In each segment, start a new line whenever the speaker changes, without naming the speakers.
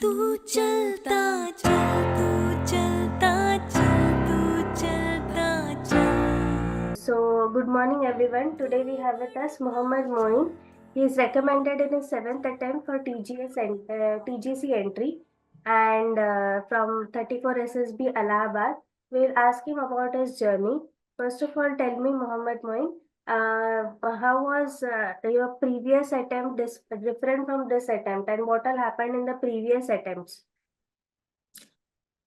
तू चलता चल तू चलता चल तू चलता चल. So, good morning everyone. Today we have with us Mohammad Moin. He is recommended in his 7th attempt for TGC entry and from 34 SSB Allahabad. We'll ask him about his journey. First of all, tell me, Mohammad Moin, how was your previous attempt different from this attempt, and what all happened in the previous attempts?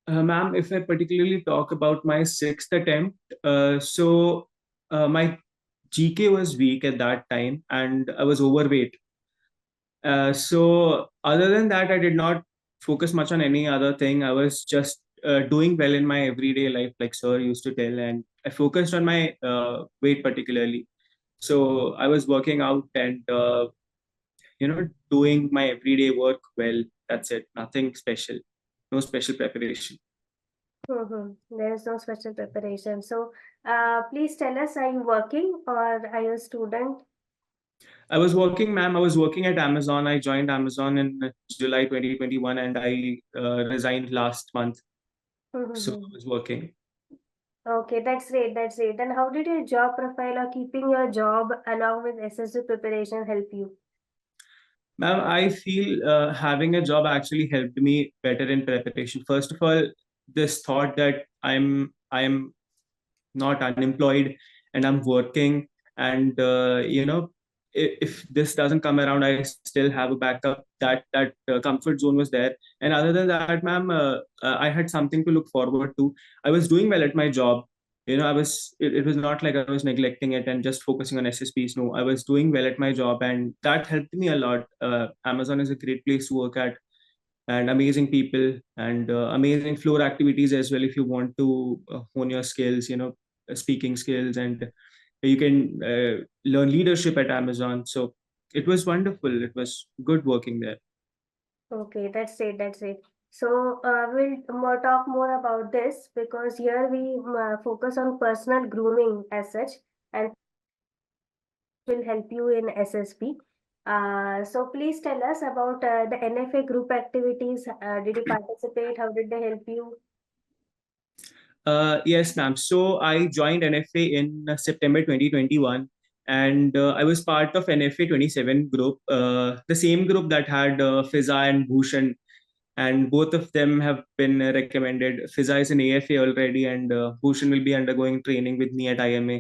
Ma'am, if I particularly talk about my sixth attempt, my GK was weak at that time and I was overweight. So other than that, I did not focus much on any other thing. I was just doing well in my everyday life, like sir used to tell, and I focused on my weight particularly. So I was working out and doing my everyday work well. That's it. Nothing special. No special preparation.
There is no special preparation. So, please tell us, are you working or are you a student?
I was working, ma'am. I was working at Amazon. I joined Amazon in July 2021 and I resigned last month. So I was working.
Okay, that's great. That's great. And how did your job profile or keeping your job along with SSC preparation help you?
Ma'am, I feel having a job actually helped me better in preparation. First of all, this thought that I'm not unemployed and I'm working, and if this doesn't come around, I still have a backup. That comfort zone was there. And other than that, ma'am, I had something to look forward to. I was doing well at my job. It was not like I was neglecting it and just focusing on SSPs. No, I was doing well at my job, and that helped me a lot. Amazon is a great place to work at, and amazing people, and amazing floor activities as well if you want to hone your skills, speaking skills, and you can learn leadership at Amazon. So it was wonderful. It was good working there.
Okay, that's it. That's it. So, we'll talk more about this because here we focus on personal grooming as such, and will help you in SSP. So please tell us about the NFA group activities. Did you participate? How did they help you?
Yes, ma'am. So I joined NFA in September 2021, and I was part of NFA 27 group, the same group that had Fiza and Bhushan, and both of them have been recommended. Fiza is an AFA already, and Bhushan will be undergoing training with me at IMA.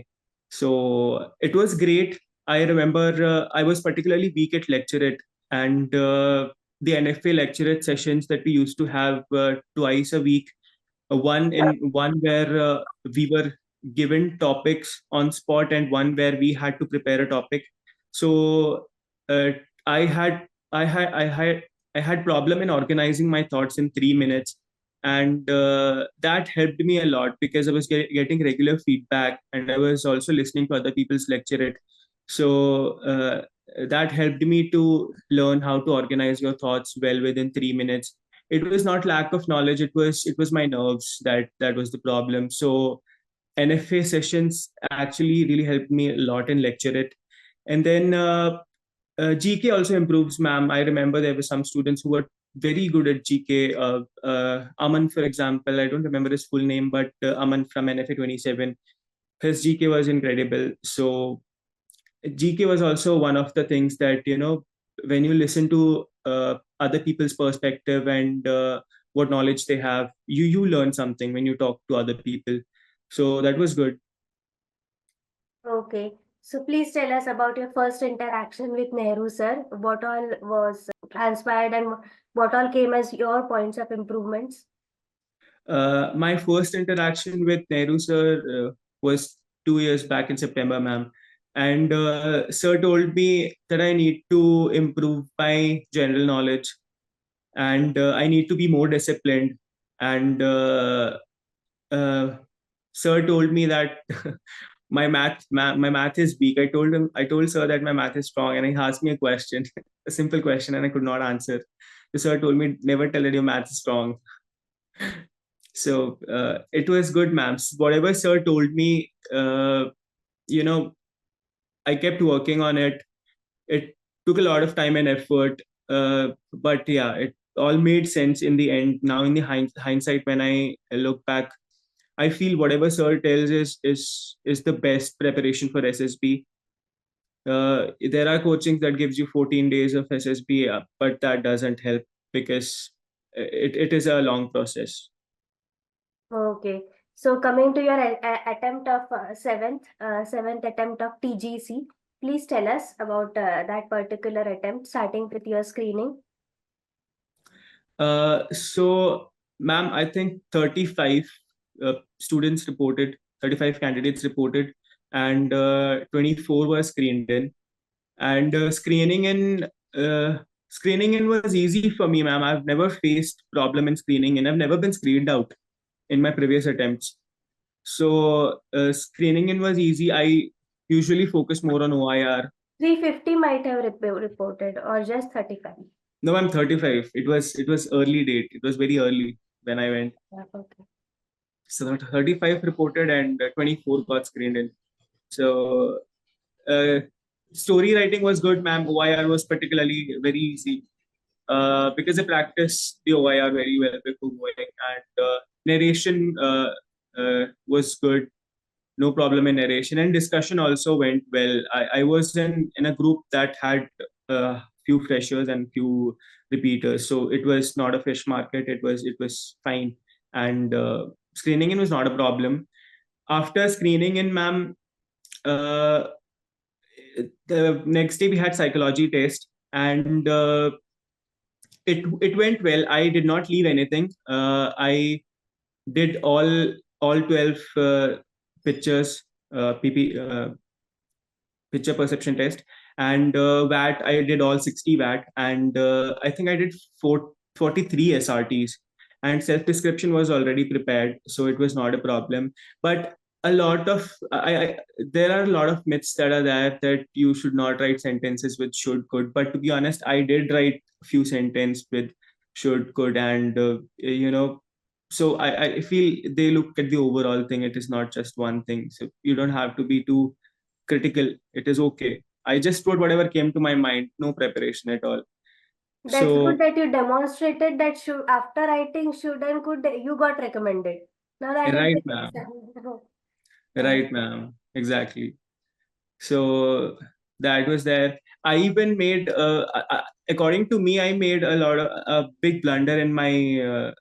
So it was great. I remember I was particularly weak at lecturate, and the NFA lecturate sessions that we used to have twice a week. One where we were given topics on spot, and one where we had to prepare a topic. So uh, I had I had I had I had problem in organizing my thoughts in 3 minutes, and that helped me a lot because I was getting regular feedback, and I was also listening to other people's lecture. So that helped me to learn how to organize your thoughts well within 3 minutes. It was not lack of knowledge. It was my nerves that was the problem. So NFA sessions actually really helped me a lot in lecture it. And then GK also improves, ma'am. I remember there were some students who were very good at GK. Aman, for example, I don't remember his full name, but Aman from NFA 27, his GK was incredible. So GK was also one of the things that, when you listen to other people's perspective and what knowledge they have, you learn something when you talk to other people. So that was good.
Okay. So please tell us about your first interaction with Nehru sir. What all was transpired and what all came as your points of improvements?
My first interaction with Nehru sir was 2 years back in September, ma'am. And sir told me that I need to improve my general knowledge, and I need to be more disciplined. And uh, sir told me that my math is weak. I told sir that my math is strong, and he asked me a question, a simple question, and I could not answer. The sir told me, never tell that your math is strong. So it was good, ma'am. Whatever sir told me, you know, I kept working on it. It took a lot of time and effort, but yeah, all made sense in the end. Now in the hindsight, when I look back, I feel whatever sir tells is the best preparation for SSB. There are coachings that gives you 14 days of SSB, but that doesn't help because it is a long process.
Okay. So coming to your attempt of seventh attempt of TGC, please tell us about that particular attempt, starting with your screening.
So, ma'am, I think 35 students reported, 35 candidates reported, and 24 were screened in. And screening in was easy for me, ma'am. I've never faced problem in screening, and I've never been screened out in my previous attempts. So screening in was easy. I usually focus more on OIR.
350 might have reported, or just 35.
No, I'm 35. It was early date. It was very early when I went.
Okay.
So 35 reported and 24 got screened in. So uh, story writing was good, ma'am. OIR was particularly very easy because I practiced the OIR very well before going, and narration was good. No problem in narration, and discussion also went well. I was in a group that had few freshers and few repeaters, so it was not a fish market. It was fine, and screening in was not a problem. After screening in, ma'am, uh, the next day we had psychology test, and it went well. I did not leave anything. I did all 12 pictures, PP picture perception test, and VAT I did all 60 VAT, and I think I did 43 SRTs, and self description was already prepared, so it was not a problem. But a lot of there are a lot of myths that are there that you should not write sentences with should could, but to be honest, I did write a few sentences with should could, and so I feel they look at the overall thing. It is not just one thing, so you don't have to be too critical. It is okay. I just wrote whatever came to my mind, no preparation at all.
That's good
So,
that you demonstrated that should, after writing should and could, you got recommended. Now that is
right,
the
ma'am.
case.
Right, ma'am. Exactly. So that was there. I even made, according to me, I made a big blunder in my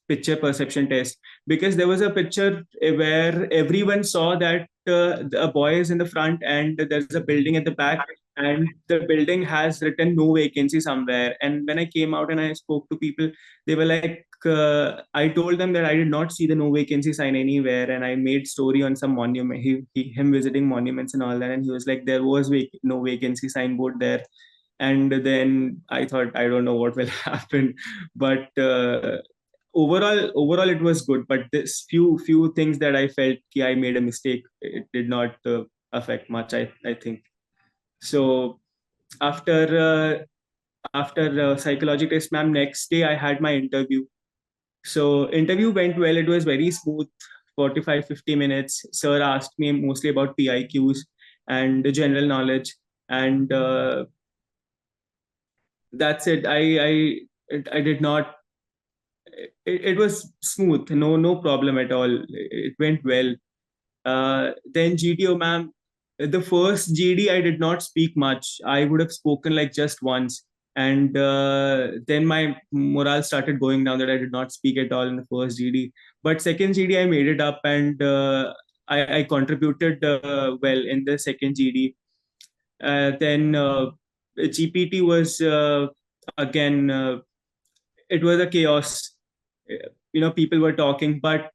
picture perception test, because there was a picture where everyone saw that a boy is in the front and there's a building at the back, and the building has written no vacancy somewhere. And when I came out and I spoke to people, they were like, I told them that I did not see the no vacancy sign anywhere, and I made story on some monument, him visiting monuments and all that, and he was like, there was no vacancy signboard there. And then I thought, I don't know what will happen, but overall it was good. But this few things that I felt I made a mistake, it did not affect much, I think. So after psychology test, ma'am, next day I had my interview. So interview went well. It was very smooth, 45-50 minutes. Sir asked me mostly about PIQs and the general knowledge, and that's it. I did not. It was smooth. No problem at all. It went well. Then GTO, ma'am, the first GD I did not speak much. I would have spoken like just once, and then my morale started going down that I did not speak at all in the first GD. But second GD I made it up, and I contributed well in the second GD. Then GPT was again. It was a chaos. People were talking, but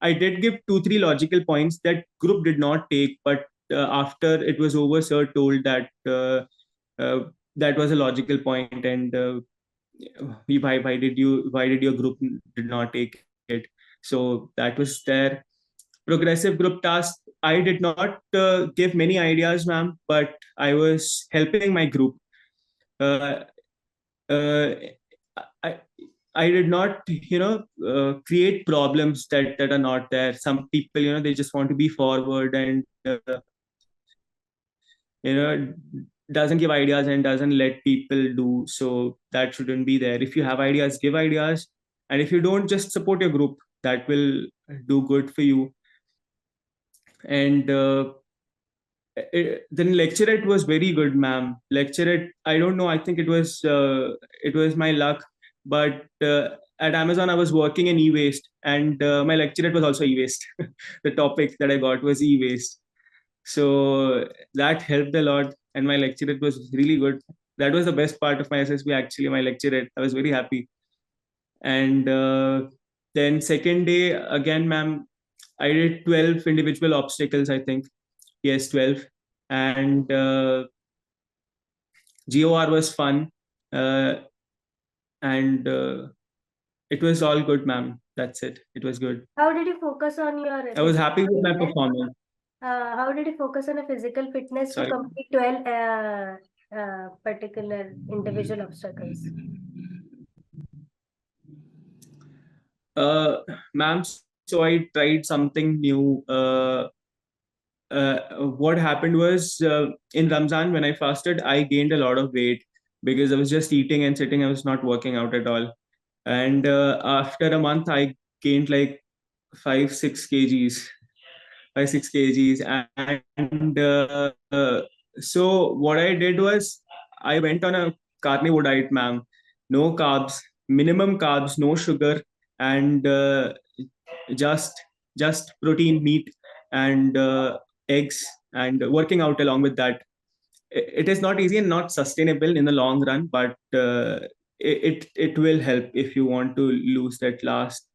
I did give 2-3 logical points that group did not take. But after it was over, sir told that that was a logical point, and why did your group did not take it? So that was there. Progressive group task, I did not give many ideas, ma'am, but I was helping my group. uh, uh, I I did not, create problems that are not there. Some people, they just want to be forward, and you know, doesn't give ideas and doesn't let people do. So that shouldn't be there. If you have ideas, give ideas. And if you don't, just support your group. That will do good for you. And then lecturate was very good, ma'am. Lecturate, I don't know. I think it was my luck, but at Amazon I was working in e-waste, and my lecturate was also e-waste. The topic that I got was e-waste, so that helped a lot, and my lecturate was really good. That was the best part of my SSB. Actually, my lecturate, I was very happy. And then second day again, ma'am, I did 12 individual obstacles. I think yes, 12, and GOR was fun, uh, and it was all good, ma'am. That's it. It was good.
How did you focus on your
I was
physical
happy with my
fitness?
performance.
How did you focus on a physical fitness to
Sorry.
complete 12 particular individual obstacles?
Uh, Ma'am, so I tried something new. What happened was in Ramzan, when I fasted, I gained a lot of weight because I was just eating and sitting. I was not working out at all. And after a month, I gained like 5 6 kgs, 5 6 kgs. And so what I did was I went on a carnivore diet, ma'am. No carbs, minimum carbs, no sugar, and just protein, meat, and eggs, and working out along with that. It is not easy and not sustainable in the long run, but it will help if you want to lose that last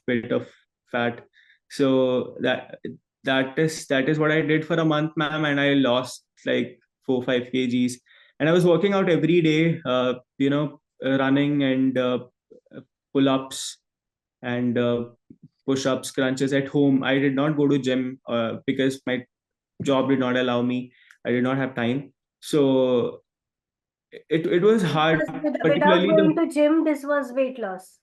bit of fat. So that is what I did for a month, ma'am, and I lost like 4 5 kgs. And I was working out every day, running and pull-ups and push-ups, crunches at home. I did not go to gym because my job did not allow me. I did not have time. So it was hard,
Without
particularly
going
the.
to gym, this was weight loss.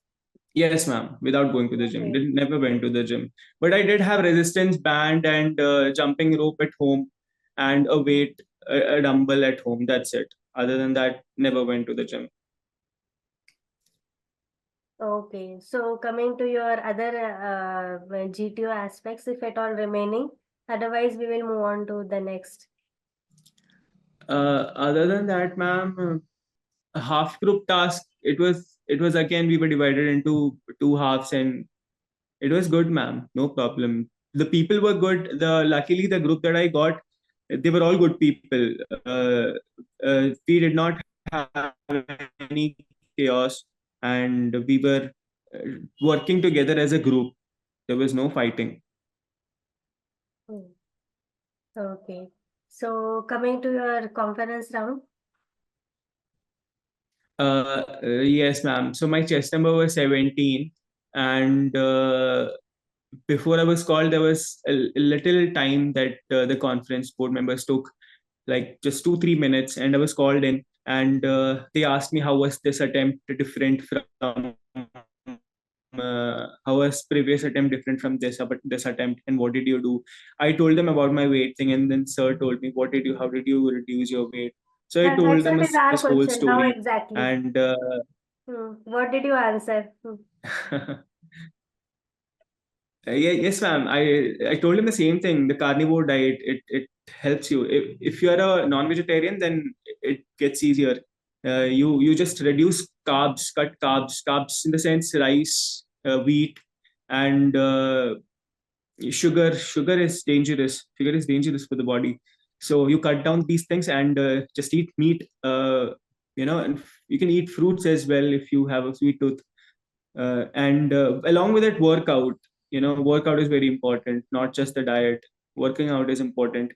Yes, ma'am. Without going to the gym,
Okay.
did never went to the gym. But I did have resistance band and jumping rope at home, and a weight, a dumbbell at home. That's it. Other than that, never went to the gym.
Okay. So coming to your other GTO aspects, if at all remaining, otherwise we will move on to the next.
Other than that, ma'am, a half group task. It was again, we were divided into two halves, and it was good, ma'am. No problem. The people were good. Luckily the group that I got, they were all good people. We did not have any chaos, and we were working together as a group. There was no fighting.
Hmm. Okay. So coming to your conference round.
Yes, ma'am. So my chest number was 17, and before I was called, there was a little time that the conference board members took, like just 2 3 minutes, and I was called in, and they asked me how was this attempt different from how was previous attempt different from this attempt, and what did you do? I told them about my weight thing, and then sir told me, how did you reduce your weight? So I told
That's
them
what is our
this whole
question. How
story,
exactly?
and
What did you answer?
yes, ma'am. I told him the same thing. The carnivore diet, it helps you. If you are a non-vegetarian, then it gets easier. You just reduce carbs, cut carbs in the sense rice, wheat, and sugar. Sugar is dangerous for the body. So you cut down these things and just eat meat. And you can eat fruits as well if you have a sweet tooth, and along with it, workout is very important, not just the diet. Working out is important.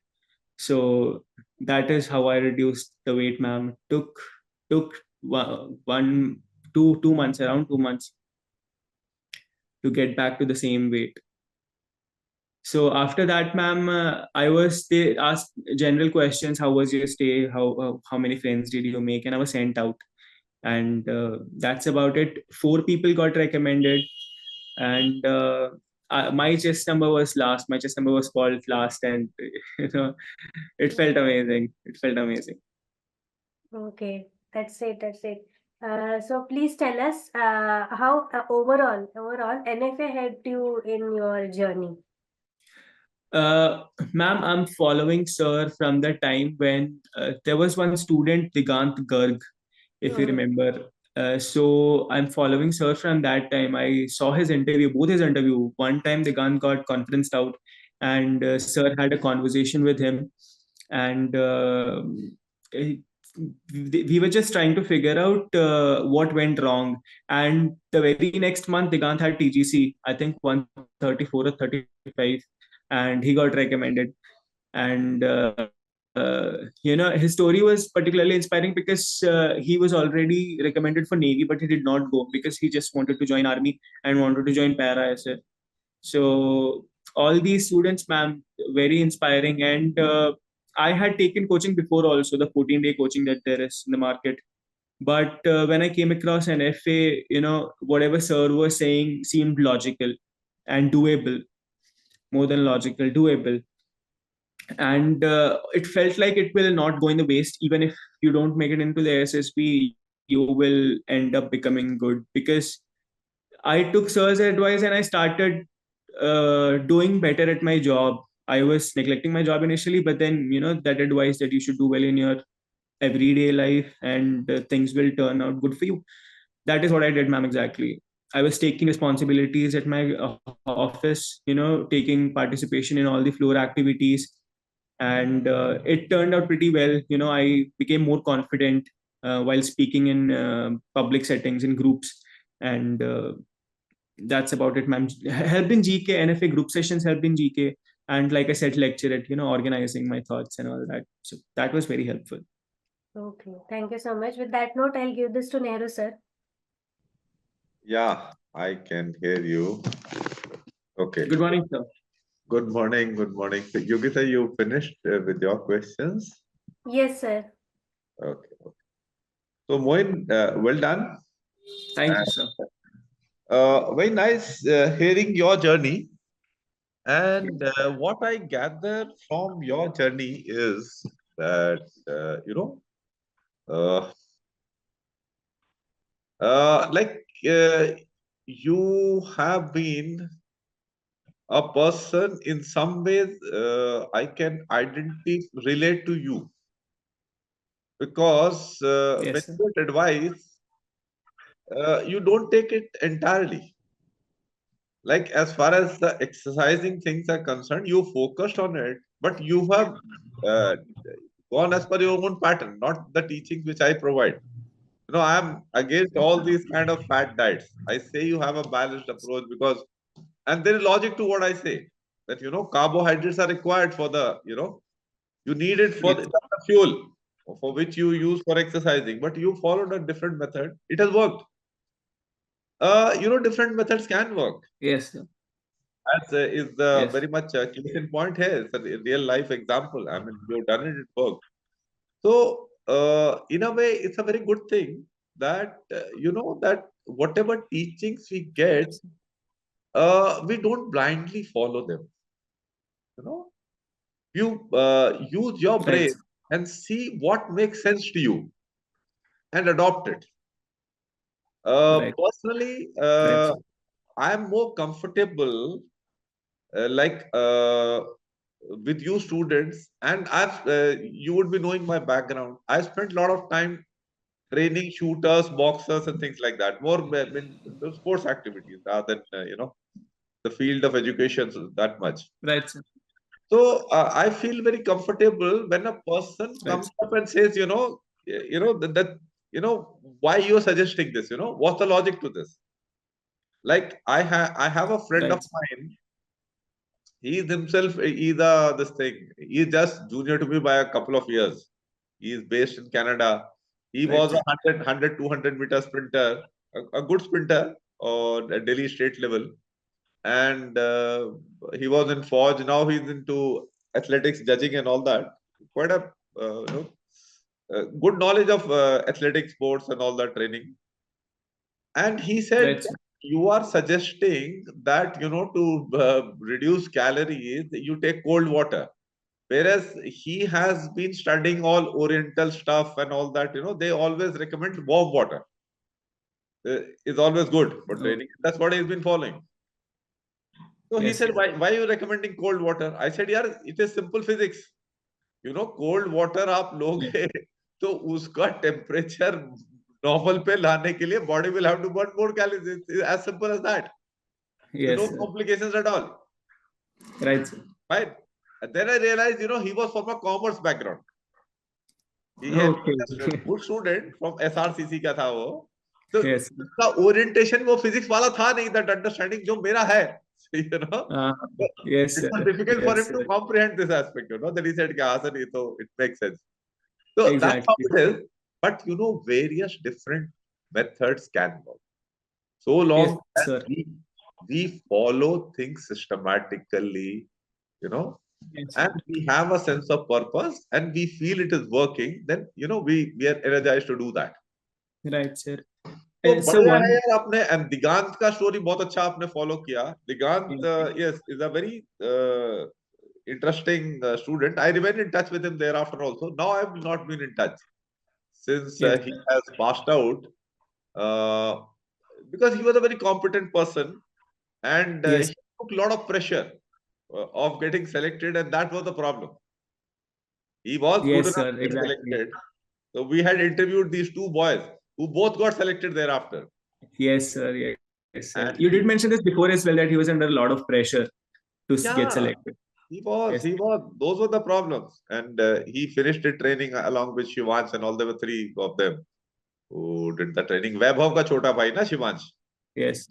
So that is how I reduced the weight, ma'am. Took 2 months, around 2 months, to get back to the same weight. So after that, ma'am, they asked general questions. How was your stay? How many friends did you make? And I was sent out, and that's about it. 4 people got recommended, and my chest number was last. My chest number was called last, and you know, it felt amazing. It felt amazing.
Okay, that's it. That's it. So please tell us how overall NFA helped you in your journey.
Uh, Ma'am, I'm following Sir from the time when there was one student, Digant Garg, if you
Mm-hmm.
remember. So I'm following Sir from that time. I saw his interview, both his interview. One time Digant got conferenced out, and Sir had a conversation with him, and he- we were just trying to figure out what went wrong. And the very next month, Digant had TGC, I think 134 or 35, and he got recommended. And his story was particularly inspiring because he was already recommended for Navy, but he did not go because he just wanted to join Army and wanted to join Para SF. So all these students, ma'am, very inspiring. And I had taken coaching before also, the 14-day coaching that there is in the market. But when I came across an FA, whatever sir was saying seemed logical and doable, more than logical, doable. And it felt like it will not go in the waste. Even if you don't make it into the SSP, you will end up becoming good, because I took sir's advice and I started doing better at my job. I was neglecting my job initially, but then that advice that you should do well in your everyday life, and things will turn out good for you. That is what I did, ma'am. Exactly. I was taking responsibilities at my office, taking participation in all the floor activities, and it turned out pretty well. I became more confident while speaking in public settings, in groups, and that's about it, ma'am. Help in GK, NFA group sessions help in GK, and like I said, lecture at organizing my thoughts and all that. So that was very helpful.
Okay, thank you so much. With that note, I'll give this to Nehru, sir.
Yeah, I can hear you. Okay.
Good morning, sir.
Good morning. Good morning. So, Yogita, you finished with your questions?
Yes, sir.
Okay. So, Moin, well done.
Thank you, sir.
Very nice hearing your journey. And what I gather from your journey is that, uh, like you have been a person in some ways I can relate to you because when
Yes, sir.
you get advice, you don't take it entirely. Like as far as the exercising things are concerned, you focused on it, but you have uh, gone as per your own pattern, not the teachings which I provide. I am against all these kind of fat diets. I say you have a balanced approach because, and there is logic to what I say, that carbohydrates are required for the, you need it for
Yes,
the fuel for which you use for exercising, but you followed a different method. It has worked. Different methods can work.
yes, sir.
That is
Yes,
very much a case in point here. It's a real life example. I mean, you've done it, it worked. So, in a way, it's a very good thing that, that whatever teachings we get,
yes,
we don't blindly follow them. You know, you use your
right,
brain
sir.
and see what makes sense to you and adopt it.
Right,
Personally,
right, sir.
I'm more comfortable, like with you students, and you would be knowing my background. I spent a lot of time training shooters, boxers, and things like that. More in the sports activities rather than the field of education that much.
Right, sir.
So I feel very comfortable when a person
Right,
comes
sir.
up and says, that why you're suggesting this. What's the logic to this? Like I have a friend of
Right, sir.
mine. He is himself either this thing. He's just junior to me by a couple of years. He is based in Canada. He
Right,
was a
sir.
100, 200-meter sprinter, a good sprinter on a Delhi state level. And he was in Forge. Now he's into athletics judging and all that. Quite a good knowledge of athletic sports and all that training. And he said,
Right, sir.
you are suggesting that, to reduce calories, you take cold water. Whereas he has been studying all Oriental stuff and all that, they always recommend warm water. Is always good for training. That's what he's been following. So he said, why are you recommending cold water? I said, yeah, it is simple physics. Cold water आप लोगे तो उसका temperature normal पे लाने के लिए body will have to burn more calories. It's as simple as that.
Yes,
No
sir.
complications at all.
Right, sir.
Right. And then I realized, he was from a commerce background. He had a good student from SRCC का था वो. So
Yes.
उसका orientation वो physics वाला था नहीं, that understanding जो मेरा है.
Yes,
it was difficult for him to comprehend this aspect, that he said, so it makes sense. So
exactly.
That's how it is. But various different methods can work. So long as we follow things systematically, and we have a sense of purpose and we feel it is working, then we are energized to do that.
Right, sir.
तो बढ़िया है यार आपने, and दिगांत का story बहुत अच्छा आपने follow किया. दिगांत yes is a very interesting student. I remained in touch with him thereafter also. Now I have not been in touch since he has passed out, because he was a very competent person, and he took a lot of pressure of getting selected, and that was the problem. He was good enough to get selected. So we had interviewed these two boys who both got selected thereafter.
Yes, sir. Yes, sir. You did mention this before as well, that he was under a lot of pressure to get selected.
He was. Those were the problems. And he finished the training along with Shivansh, and all there were three of them who did the training. Vaibhav ka chota bhai na, Shivansh.
Yes.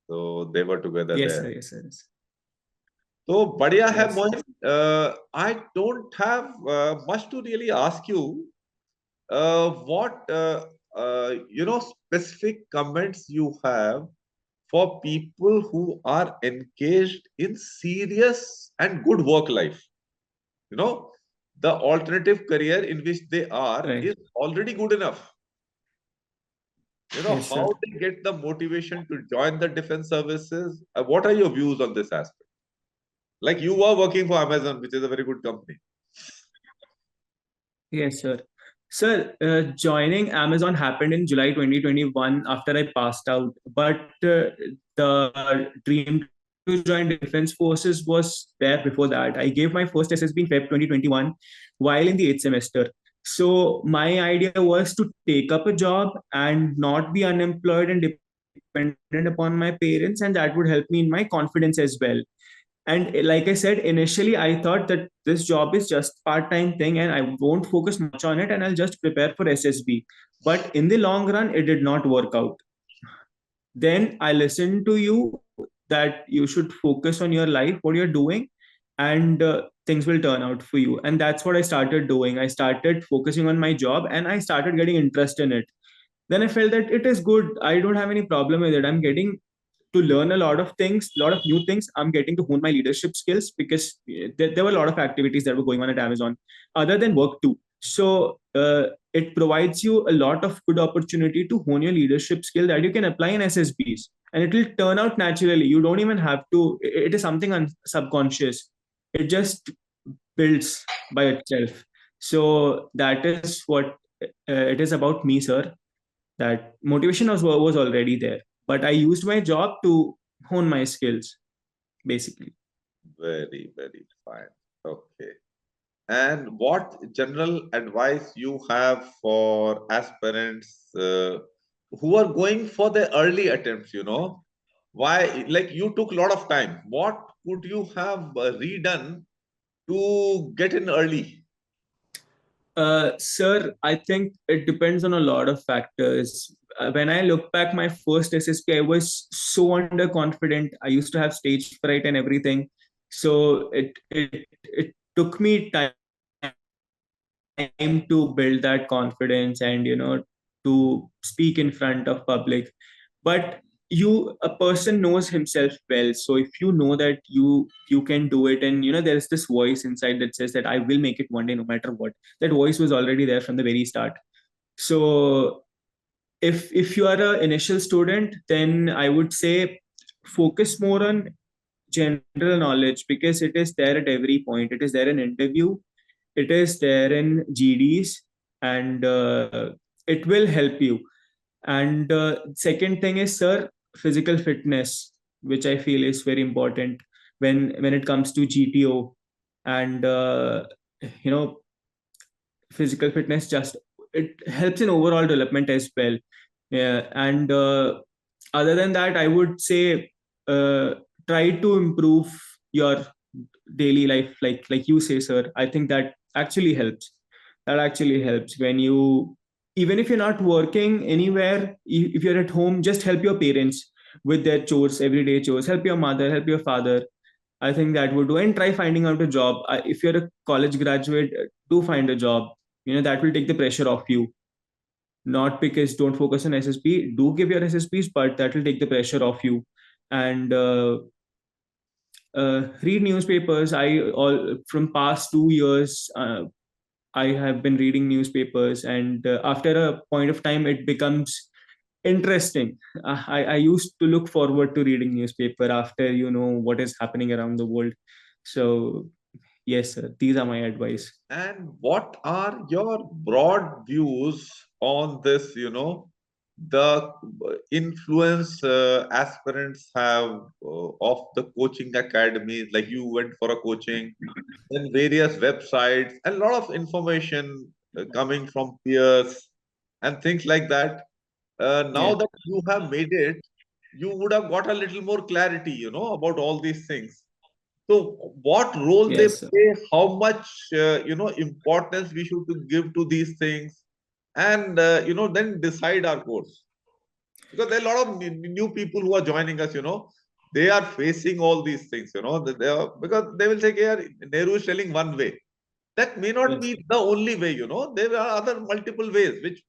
So they were together
yes,
there.
Sir, yes, sir.
So, badhiya hai, Moin. I don't have much to really ask you. What specific comments you have for people who are engaged in serious and good work life? The alternative career in which they are is already good enough. How they get the motivation to join the defense services? What are your views on this aspect? Like, you are working for Amazon, which is a very good company.
Yes, sir. Sir, joining Amazon happened in July 2021 after I passed out. But the dream to join defense forces was there before that. I gave my first SSB in Feb 2021 while in the 8th semester. So my idea was to take up a job and not be unemployed and dependent upon my parents, and that would help me in my confidence as well. And like I said, initially, I thought that this job is just part-time thing and I won't focus much on it and I'll just prepare for SSB. But in the long run, it did not work out. Then I listened to you that you should focus on your life, what you're doing, and things will turn out for you. And that's what I started doing. I started focusing on my job and I started getting interest in it. Then I felt that it is good. I don't have any problem with it. I'm getting to learn a lot of things, a lot of new things. I'm getting to hone my leadership skills because there were a lot of activities that were going on at Amazon other than work too. So it provides you a lot of good opportunity to hone your leadership skill that you can apply in SSBs, and it will turn out naturally. You don't even have to. It is something subconscious. It just builds by itself. So that is what it is about me, sir. That motivation was already there, but I used my job to hone my skills, basically.
Very, very fine. Okay. And what general advice you have for aspirants who are going for the early attempts, Why, like, you took a lot of time. What could you have redone to get in early?
Sir, I think it depends on a lot of factors. When I look back, my first SSP, I was so underconfident. I used to have stage fright and everything. So it took me time to build that confidence and to speak in front of public. But a person knows himself well. So if you know that you can do it, and there's this voice inside that says that I will make it one day no matter what. That voice was already there from the very start. So if you are an initial student, then I would say focus more on general knowledge, because it is there at every point. It is there in interview, it is there in GDs, and it will help you. And second thing is, sir, physical fitness, which I feel is very important when it comes to GTO. And you know, physical fitness, just it helps in overall development as well. Yeah. And other than that, I would say try to improve your daily life, like you say, sir. I think that actually helps. That actually helps when you, even if you're not working anywhere, if you're at home, just help your parents with their chores, everyday chores. Help your mother, help your father. I think that would do. And try finding out a job. If you're a college graduate, do find a job. That will take the pressure off you. Not because don't focus on SSP, do give your SSPs, but that will take the pressure off you. And read newspapers. I all from past 2 years, I have been reading newspapers, and after a point of time, it becomes interesting. I used to look forward to reading newspaper after what is happening around the world. So yes, sir, these are my advice.
And what are your broad views on this? The influence aspirants have of the coaching academies, like you went for a coaching, then various websites, and a lot of information coming from peers and things like that. Now
Yeah.
that you have made it, you would have got a little more clarity, about all these things. So, what role they
Yes, sir.
play, how much importance we should to give to these things, and then decide our course. Because there are a lot of new people who are joining us. They are facing all these things. Because they will say, "Yeah, Nehru is telling one way." That may not
Yes,
be the only way. There are other multiple ways which.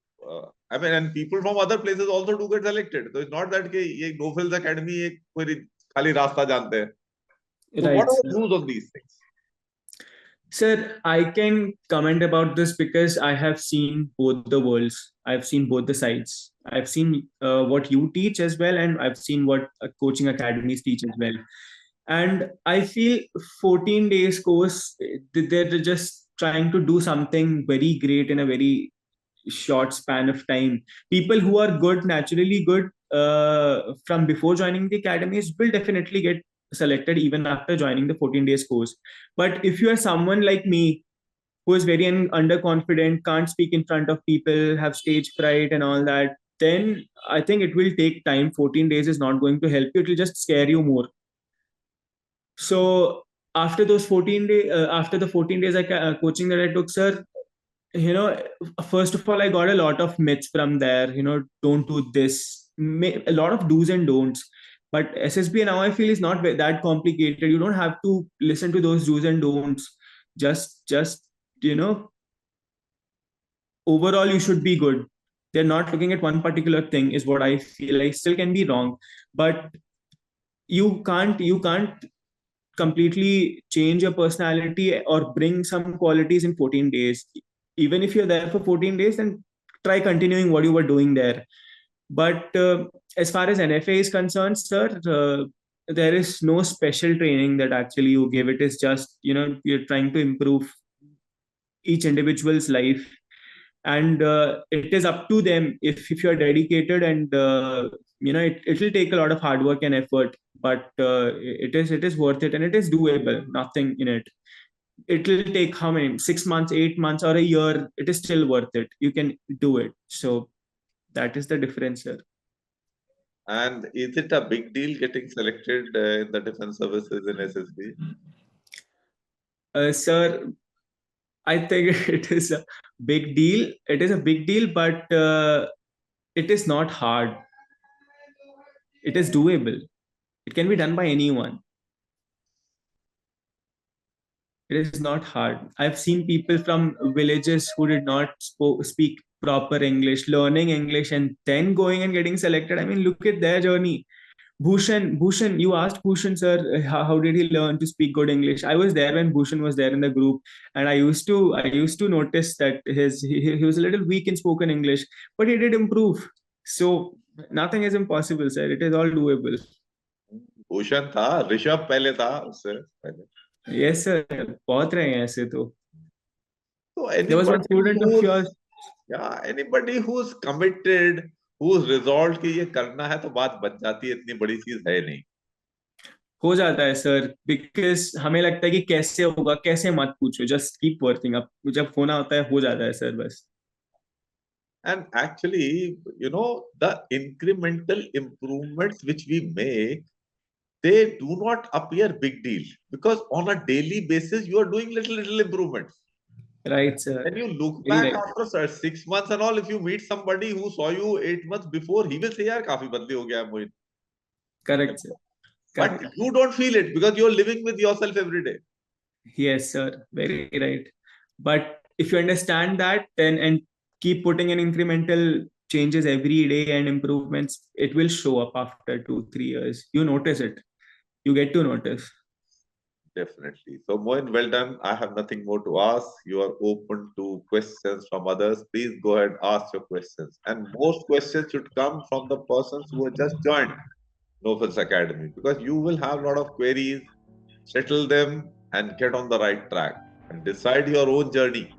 I mean, and people from other places also do get selected. So it's not that ये No Frills Academy एक कोई खाली रास्ता जानते हैं. So what
right,
are
sir.
your views on these things?
Sir, I can comment about this because I have seen both the worlds. I've seen both the sides. I've seen what you teach as well, and I've seen what coaching academies teach as well. And I feel 14 days course, they're just trying to do something very great in a very short span of time. People who are good, naturally good, from before joining the academies will definitely get selected even after joining the 14 days course. But if you are someone like me who is very underconfident, can't speak in front of people, have stage fright and all that, then I think it will take time. 14 days is not going to help you. It will just scare you more. So after those 14 days, after the 14 days coaching that I took, sir, first of all, I got a lot of myths from there. Don't do this. A lot of do's and don'ts. But SSB now I feel is not that complicated. You don't have to listen to those do's and don'ts. Just you know, overall you should be good. They're not looking at one particular thing, is what I feel. I still can be wrong, but you can't completely change your personality or bring some qualities in 14 days. Even if you're there for 14 days, then try continuing what you were doing there. But as far as NFA is concerned, sir, there is no special training that actually you give. It is just, you're trying to improve each individual's life. And it is up to them if you're dedicated, and it will take a lot of hard work and effort, but it is worth it, and it is doable. Nothing in it. It will take how many, 6 months, 8 months, or a year. It is still worth it. You can do it. So that is the difference, sir.
And is it a big deal getting selected in the defense services in SSB?
Sir, I think it is a big deal. It is a big deal, but it is not hard. It is doable. It can be done by anyone. It is not hard. I've seen people from villages who did not speak proper English, learning English, and then going and getting selected. I mean, look at their journey. Bhushan, you asked Bhushan, sir, how did he learn to speak good English? I was there when Bhushan was there in the group, and I used to notice that he was a little weak in spoken English, but he did improve. So nothing is impossible, sir. It is all doable.
Bhushan था, ऋषभ पहले था उससे पहले.
Yes, sir. बहुत रहे हैं ऐसे तो.
So
There was one
anybody
student of
who's,
yours.
yeah, anybody who's committed, who's resolved कि ये करना है तो बात बन जाती है, इतनी बड़ी चीज है नहीं.
हो जाता है सर, बिकॉज हमें लगता है कि कैसे होगा, कैसे मत पूछो, जस्ट कीप वर्किंग. अब जब होना होता है हो जाता है सर बस.
And actually, you know, the incremental improvements which we make, they do not appear big deal because on a daily basis you are doing little improvements.
Right, sir.
When you look
Very
back
right.
after 6 months and all, if you meet somebody who saw you 8 months before, he will say, "यार काफी बदली हो गया है मोहित."
Correct, sir.
But
Correct.
you don't feel it because you're living with yourself every day.
Yes, sir. Very right. But if you understand that, then and keep putting in incremental changes every day and improvements, it will show up after 2, 3 years. You notice it. You get to notice.
Definitely. So, Moin, well done. I have nothing more to ask. You are open to questions from others. Please go ahead, ask your questions. And most questions should come from the persons who have just joined No Frills Academy because you will have a lot of queries, settle them, and get on the right track and decide your own journey.